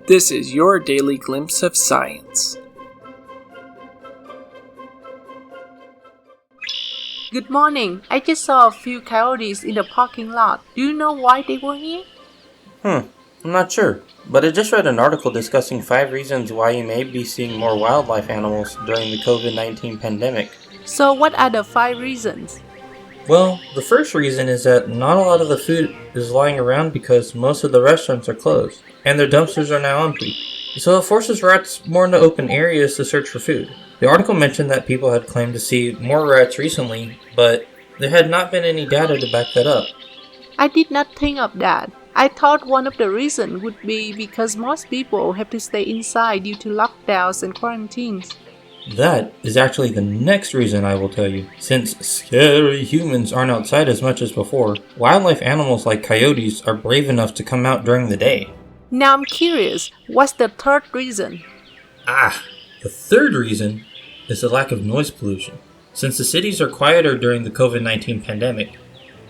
This is your daily glimpse of science. Good morning. I just saw a few coyotes in the parking lot. Do you know why they were here? I'm not sure, but I just read an article discussing 5 reasons why you may be seeing more wildlife animals during the COVID-19 pandemic. So what are the 5 reasons? Well, the first reason is that not a lot of the food is lying around because most of the restaurants are closed, and their dumpsters are now empty. So it forces rats more into open areas to search for food. The article mentioned that people had claimed to see more rats recently, but there had not been any data to back that up. I did not think of that. I thought one of the reasons would be because most people have to stay inside due to lockdowns and quarantines. That is actually the next reason I will tell you. Since scary humans aren't outside as much as before, wildlife animals like coyotes are brave enough to come out during the day. Now I'm curious, what's the third reason? The third reason is the lack of noise pollution. Since the cities are quieter during the COVID-19 pandemic,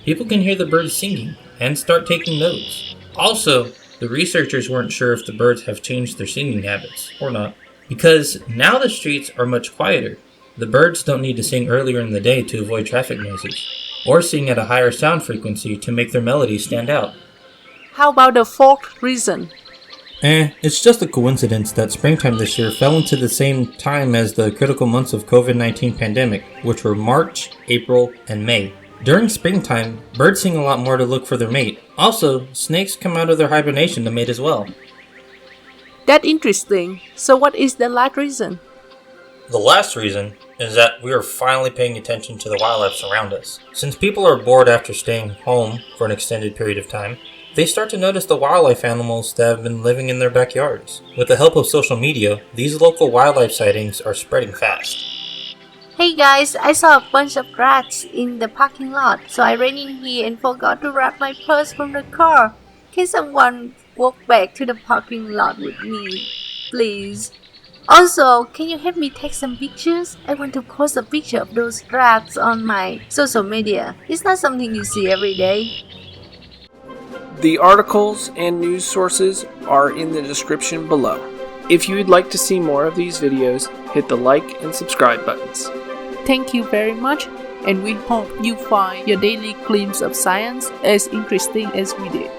people can hear the birds singing and start taking notes. Also, the researchers weren't sure if the birds have changed their singing habits or not. Because now the streets are much quieter. The birds don't need to sing earlier in the day to avoid traffic noises, or sing at a higher sound frequency to make their melodies stand out. How about the fourth reason? It's just a coincidence that springtime this year fell into the same time as the critical months of COVID-19 pandemic, which were March, April, and May. During springtime, birds sing a lot more to look for their mate. Also, snakes come out of their hibernation to mate as well. That's interesting. So what is the last reason? The last reason is that we are finally paying attention to the wildlife around us. Since people are bored after staying home for an extended period of time, they start to notice the wildlife animals that have been living in their backyards. With the help of social media, these local wildlife sightings are spreading fast. Hey guys, I saw a bunch of rats in the parking lot, so I ran in here and forgot to grab my purse from the car. Can someone walk back to the parking lot with me, please? Also, can you help me take some pictures? I want to post a picture of those rats on my social media. It's not something you see every day. The articles and news sources are in the description below. If you would like to see more of these videos, hit the like and subscribe buttons. Thank you very much, and we hope you find your daily glimpse of science as interesting as we did.